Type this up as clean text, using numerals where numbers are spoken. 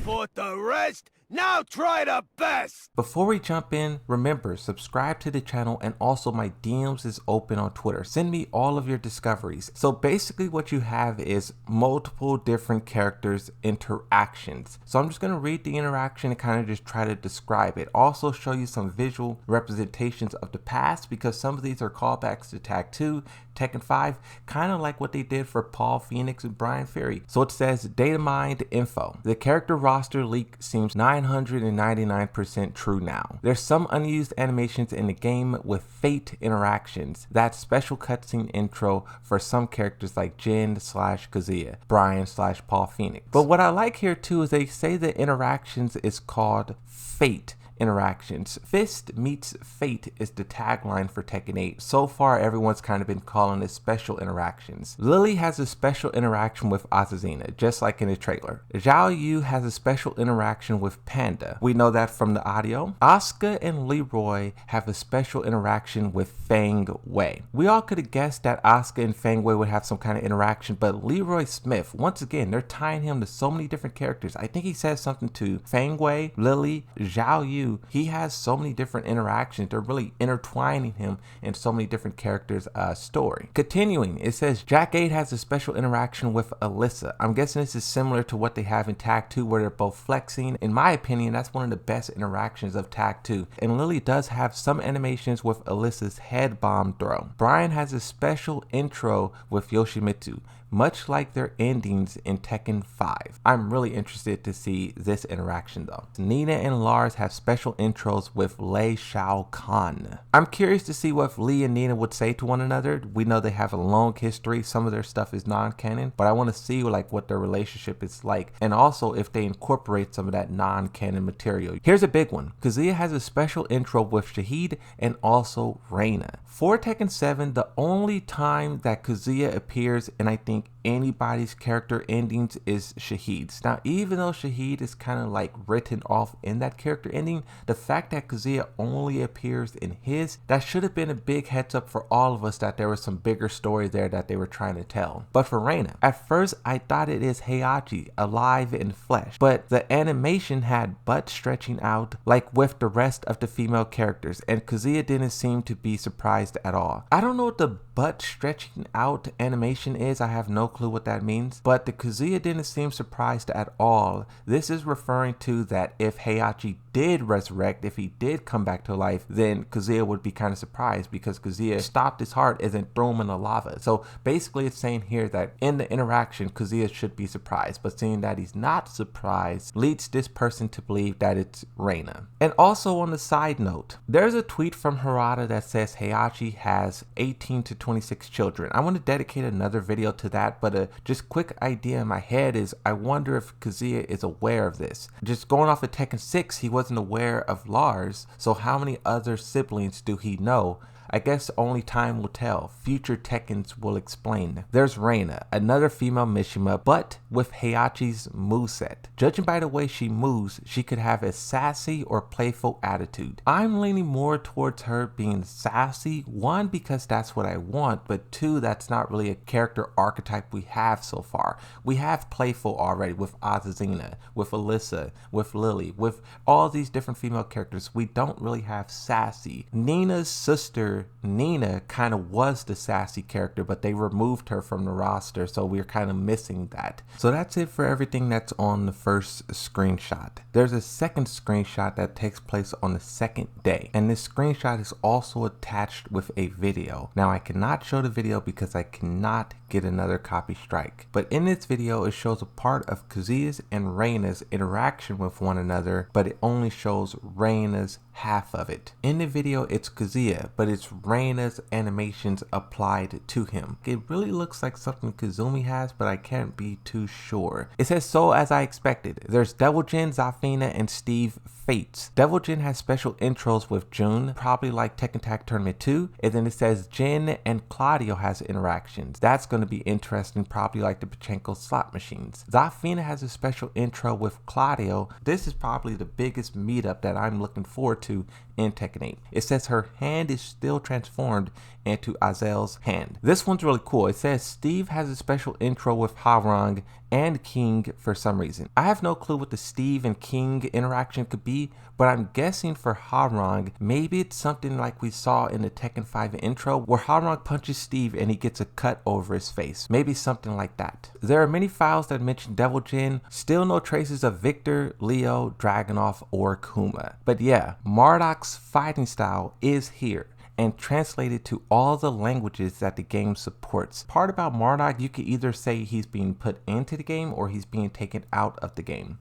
fought the rest, now try the best! Before we jump in, remember, subscribe to the channel, and also my DMs is open on Twitter. Send me all of your discoveries. So basically what you have is multiple different characters' interactions. So I'm just going to read the interaction and kind of just try to describe it. Also show you some visual representations of the past, because some of these are callbacks to Tag 2, Tekken 5, kind of like what they did for Paul Phoenix and Brian Fury. So it says Datamined info. The character roster leak seems 999% true now. There's some unused animations in the game with Fate interactions. That's special cutscene intro for some characters like Jin/Kazuya, Brian/Paul Phoenix. But what I like here too is they say the interactions is called Fate interactions. Fist meets Fate is the tagline for Tekken 8. So far, everyone's kind of been calling it special interactions. Lily has a special interaction with Azazina, just like in the trailer. Zhao Yu has a special interaction with Panda. We know that from the audio. Asuka and Leroy have a special interaction with Fang Wei. We all could have guessed that Asuka and Fang Wei would have some kind of interaction, but Leroy Smith, once again, they're tying him to so many different characters. I think he says something to Fang Wei, Lily, Zhao Yu. He has so many different interactions. They're really intertwining him in so many different characters' story. Continuing, it says Jack 8 has a special interaction with Alyssa. I'm guessing this is similar to what they have in Tag 2, where they're both flexing. In my opinion, that's one of the best interactions of Tag 2. And Lily does have some animations with Alyssa's head bomb throw. Brian has a special intro with Yoshimitsu, much like their endings in Tekken 5. I'm really interested to see this interaction though. Nina and Lars have special intros with Lei Shao Kahn. I'm curious to see what Lee and Nina would say to one another. We know they have a long history. Some of their stuff is non-canon, but I want to see like what their relationship is like, and also if they incorporate some of that non-canon material. Here's a big one. Kazuya has a special intro with Shahid and also Reina. For Tekken 7, the only time that Kazuya appears, and I think anybody's character endings, is Shahid's. Now, even though Shahid is kind of like written off in that character ending, the fact that Kazuya only appears in his, that should have been a big heads up for all of us that there was some bigger story there that they were trying to tell. But for Reina, at first I thought it is Heihachi alive in flesh, but the animation had butt stretching out like with the rest of the female characters, and Kazuya didn't seem to be surprised at all. I don't know what the butt stretching out animation is. I have no clue what that means, but the Kazuya didn't seem surprised at all. This is referring to that if Heihachi did resurrect, if he did come back to life, then Kazuya would be kind of surprised, because Kazuya stopped his heart and then threw him in the lava. So basically it's saying here that in the interaction, Kazuya should be surprised, but seeing that he's not surprised leads this person to believe that it's Reina. And also on the side note, there's a tweet from Harada that says Heihachi has 18 to 26 children. I want to dedicate another video to that, but just quick idea in my head is I wonder if Kazuya is aware of this. Just going off of Tekken 6, he wasn't aware of Lars, so how many other siblings do he know? I guess only time will tell. Future Tekkens will explain. There's Reina, another female Mishima, but with Heihachi's moveset. Judging by the way she moves, she could have a sassy or playful attitude. I'm leaning more towards her being sassy, one, because that's what I want, but two, that's not really a character archetype we have so far. We have playful already with Azazina, with Alyssa, with Lily, with all these different female characters. We don't really have sassy. Nina's sister, Nina, kind of was the sassy character, but they removed her from the roster, so we're kind of missing that. So that's it for everything that's on the first screenshot. There's a second screenshot that takes place on the second day, and this screenshot is also attached with a video. Now I cannot show the video because I cannot get another copy strike, but in this video it shows a part of Kazuya's and Reina's interaction with one another, but it only shows Reina's half of it. In the video it's Kazuya, but it's Reina's animations applied to him. It really looks like something Kazumi has, but I can't be too sure. It says, so as I expected, there's Devil Jin, Zafina, and Steve Fates. Devil Jin has special intros with Jun, probably like Tekken Tag Tournament 2, and then it says Jin and Claudio has interactions. That's going to be interesting, probably like the Pachinko slot machines. Zafina has a special intro with Claudio. This is probably the biggest meetup that I'm looking forward to in Tekken 8. It says her hand is still transformed into Azel's hand. This one's really cool. It says Steve has a special intro with Harang and King for some reason. I have no clue what the Steve and King interaction could be, but I'm guessing for Harong, maybe it's something like we saw in the Tekken 5 intro where Harong punches Steve and he gets a cut over his face. Maybe something like that. There are many files that mention Devil Jin, still no traces of Victor, Leo, Dragunov, or Kuma. But yeah, Marduk's fighting style is here and translated to all the languages that the game supports. Part about Marduk, you could either say he's being put into the game or he's being taken out of the game.